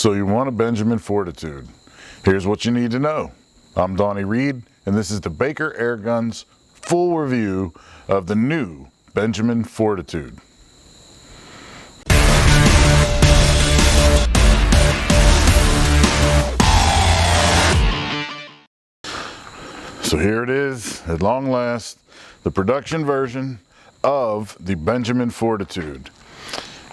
So you want a Benjamin Fortitude. Here's what you need to know. I'm Donnie Reed, and this is the Baker Airguns full review of the new Benjamin Fortitude. So here it is, at long last, the production version of the Benjamin Fortitude.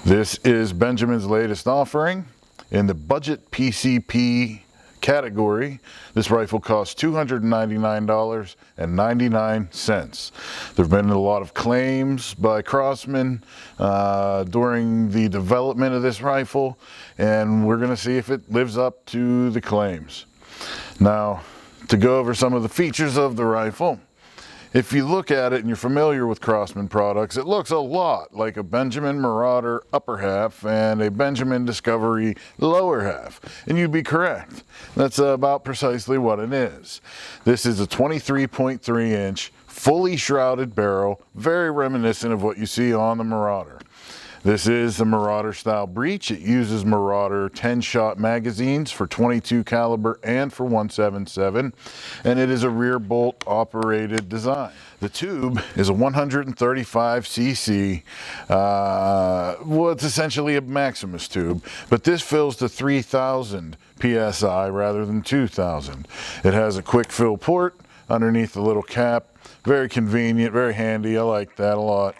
This is Benjamin's latest offering in the budget PCP category. This rifle costs $299.99. There have been a lot of claims by Craftsman during the development of this rifle, and we're going to see if it lives up to the claims. Now, to go over some of the features of the rifle, if you look at it and you're familiar with Craftsman products, it looks a lot like a Benjamin Marauder upper half and a Benjamin Discovery lower half. And you'd be correct. That's about precisely what it is. This is a 23.3 inch, fully shrouded barrel, very reminiscent of what you see on the Marauder. This is the Marauder style breech. It uses Marauder 10-shot magazines for 22 caliber and for 177, and it is a rear bolt operated design. The tube is a 135 cc, well, it's essentially a Maximus tube, but this fills to 3,000 psi rather than 2,000. It has a quick fill port underneath the little cap. Very convenient, very handy. I like that a lot.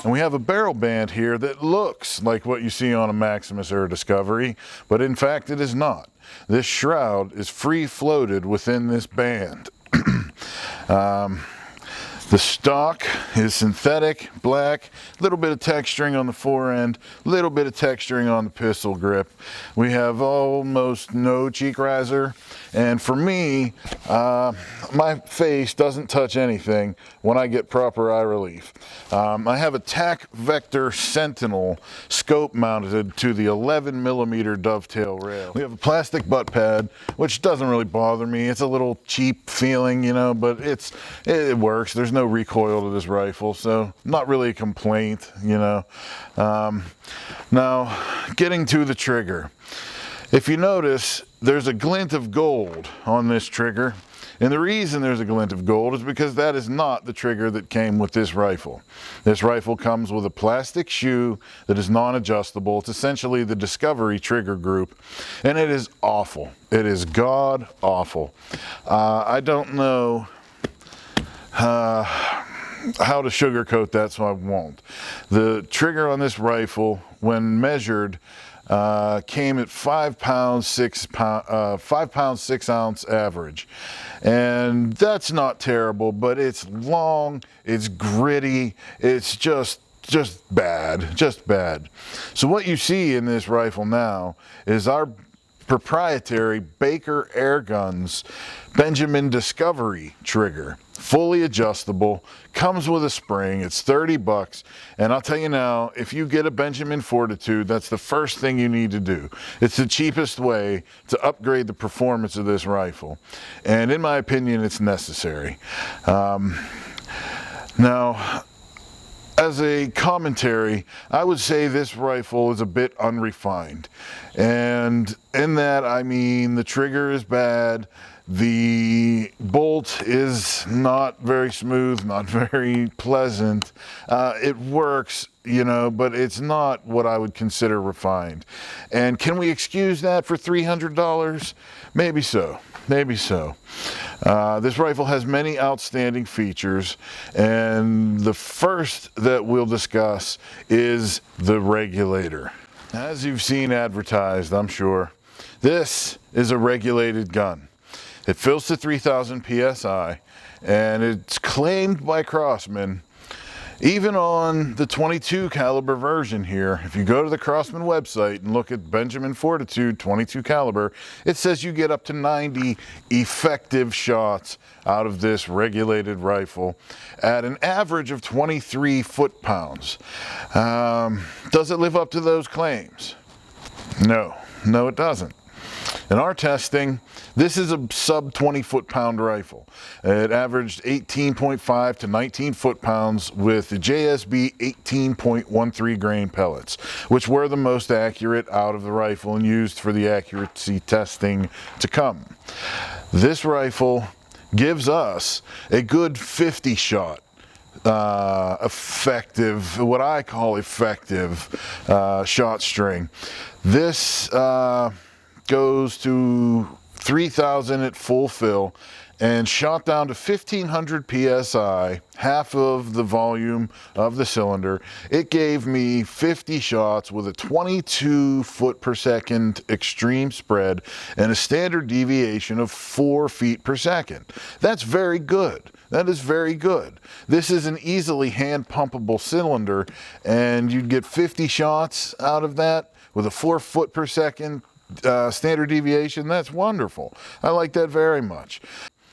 And we have a barrel band here that looks like what you see on a Maximus or a Discovery, but in fact it is not. This shroud is free floated within this band. The stock is synthetic, black, a little bit of texturing on the fore end, a little bit of texturing on the pistol grip. We have almost no cheek riser, and for me, my face doesn't touch anything when I get proper eye relief. I have a TAC Vector Sentinel scope mounted to the 11mm dovetail rail. We have a plastic butt pad, which doesn't really bother me. It's a little cheap feeling, you know, but it works. There's no recoil to this rifle, so not really a complaint, you know. Now, getting to the trigger. If you notice, there's a glint of gold on this trigger. And the reason there's a glint of gold is because that is not the trigger that came with this rifle. This rifle comes with a plastic shoe that is non-adjustable. It's essentially the Discovery trigger group, and it is awful. It is god awful. I don't know how to sugarcoat that, so I won't. The trigger on this rifle, when measured, came at 5 pounds 6 ounce average, and that's not terrible, but it's long, it's gritty, it's just bad. So what you see in this rifle now is our proprietary Baker Airguns Benjamin Discovery trigger, fully adjustable, comes with a spring. It's 30 bucks, and I'll tell you now, if you get a Benjamin Fortitude, that's the first thing you need to do. It's the cheapest way to upgrade the performance of this rifle, and in my opinion, it's necessary. Now, as a commentary, I would say this rifle is a bit unrefined. And in that, I mean, the trigger is bad, the bolt is not very smooth, not very pleasant. It works, you know, but it's not what I would consider refined. And can we excuse that for $300? Maybe so. Maybe so. This rifle has many outstanding features, and the first that we'll discuss is the Regulator. As you've seen advertised, I'm sure, this is a regulated gun. It fills to 3,000 psi, and it's claimed by Craftsman. Even on the 22 caliber version here, if you go to the Craftsman website and look at Benjamin Fortitude 22 caliber, it says you get up to 90 effective shots out of this regulated rifle at an average of 23 foot-pounds. Does it live up to those claims? No, it doesn't. In our testing, this is a sub 20 foot-pound rifle. It averaged 18.5 to 19 foot-pounds with the JSB 18.13 grain pellets, which were the most accurate out of the rifle and used for the accuracy testing to come. This rifle gives us a good 50 shot effective, what I call effective shot string. This goes to 3,000 at full fill and shot down to 1500 psi, half of the volume of the cylinder. It gave me 50 shots with a 22 foot per second extreme spread and a standard deviation of 4 feet per second. That's very good. That is very good. This is an easily hand pumpable cylinder, and you'd get 50 shots out of that with a 4 foot per second standard deviation. That's wonderful. I like that very much.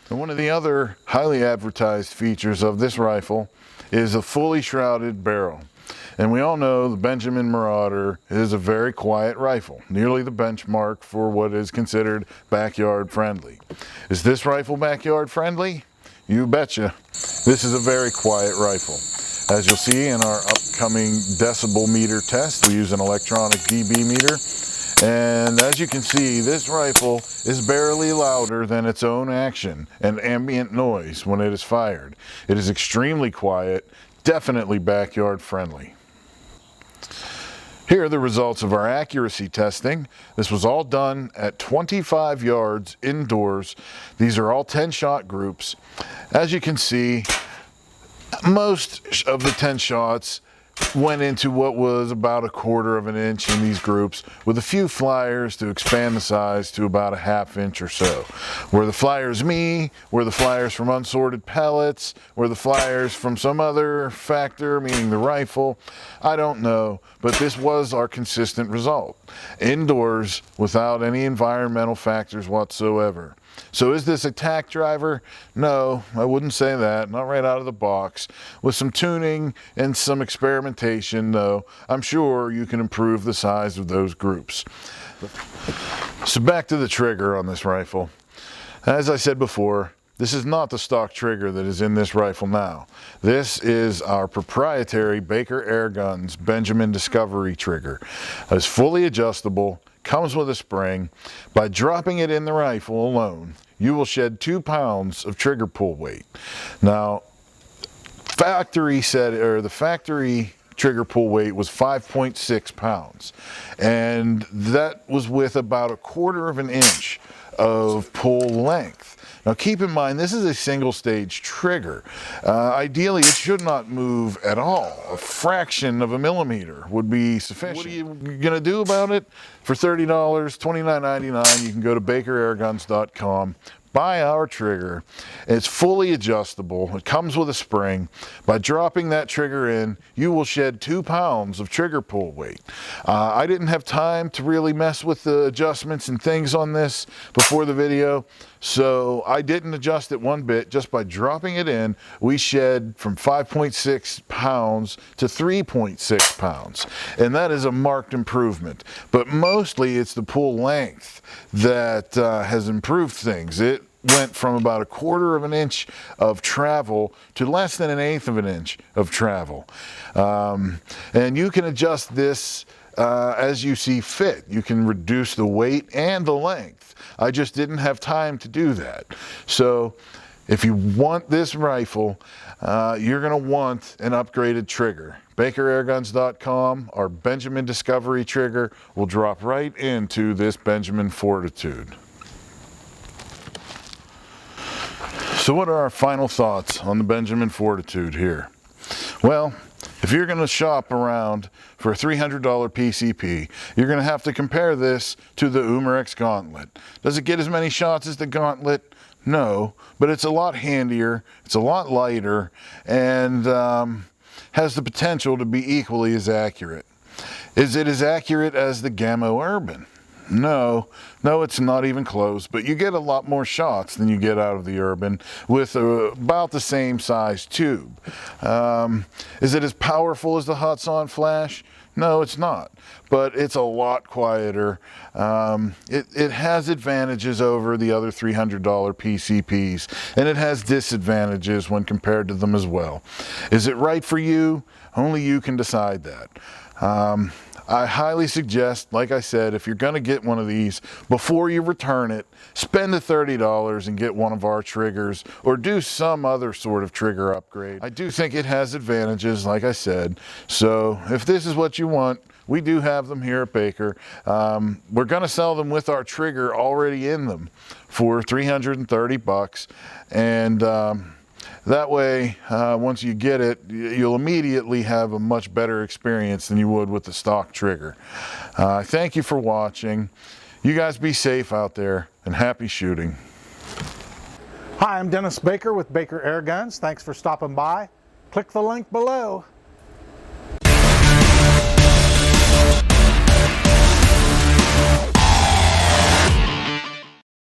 And one of the other highly advertised features of this rifle is a fully shrouded barrel. And we all know the Benjamin Marauder is a very quiet rifle, nearly the benchmark for what is considered backyard friendly. Is this rifle backyard friendly? You betcha. This is a very quiet rifle. As you'll see in our upcoming decibel meter test, we use an electronic dB meter. And as you can see, this rifle is barely louder than its own action and ambient noise when it is fired. It is extremely quiet, definitely backyard friendly. Here are the results of our accuracy testing. This was all done at 25 yards indoors. These are all 10-shot groups. As you can see, most of the 10 shots went into what was about 1/4 of an inch in these groups, with a few flyers to expand the size to about a 1/2 inch or so. Were the flyers me? Were the flyers from unsorted pellets? Were the flyers from some other factor, meaning the rifle? I don't know, but this was our consistent result. Indoors, without any environmental factors whatsoever. So is this a tack driver? No, I wouldn't say that, not right out of the box. With some tuning and some experimentation, though, I'm sure you can improve the size of those groups. So back to the trigger on this rifle. As I said before, this is not the stock trigger that is in this rifle now. This is our proprietary Baker Airguns Benjamin Discovery trigger. It's fully adjustable, comes with a spring. By dropping it in the rifle alone, you will shed 2 pounds of trigger pull weight. Now, the factory trigger pull weight was 5.6 pounds, and that was with about 1/4 of an inch of pull length. Now keep in mind, this is a single stage trigger. Ideally, it should not move at all. A fraction of a millimeter would be sufficient. What are you gonna do about it? For $30, $29.99, you can go to BakerAirguns.com, buy our trigger. It's fully adjustable. It comes with a spring. By dropping that trigger in, you will shed 2 pounds of trigger pull weight. I didn't have time to really mess with the adjustments and things on this before the video, so I didn't adjust it one bit. Just by dropping it in, we shed from 5.6 pounds to 3.6 pounds, and that is a marked improvement. But mostly it's the pull length that has improved things. It went from about 1/4 of an inch of travel to less than 1/8 of an inch of travel. And you can adjust this as you see fit. You can reduce the weight and the length. I just didn't have time to do that. So if you want this rifle, you're going to want an upgraded trigger. BakerAirguns.com, our Benjamin Discovery trigger will drop right into this Benjamin Fortitude. So what are our final thoughts on the Benjamin Fortitude here? Well, if you're going to shop around for a $300 PCP, you're going to have to compare this to the Umarex Gauntlet. Does it get as many shots as the Gauntlet? No, but it's a lot handier, it's a lot lighter, and has the potential to be equally as accurate. Is it as accurate as the Gamma Urban? No, it's not even close, but you get a lot more shots than you get out of the Urban with about the same size tube. Is it as powerful as the Hudson Flash? No, it's not, but it's a lot quieter. It has advantages over the other $300 PCPs, and it has disadvantages when compared to them as well. Is it right for you? Only you can decide that. I highly suggest, like I said, if you're going to get one of these, before you return it, spend the $30 and get one of our triggers, or do some other sort of trigger upgrade. I do think it has advantages, like I said, so if this is what you want, we do have them here at Baker. We're going to sell them with our trigger already in them for $330, and that way, once you get it, you'll immediately have a much better experience than you would with the stock trigger. Thank you for watching. You guys be safe out there, and happy shooting. Hi, I'm Dennis Baker with Baker Airguns. Thanks for stopping by. Click the link below.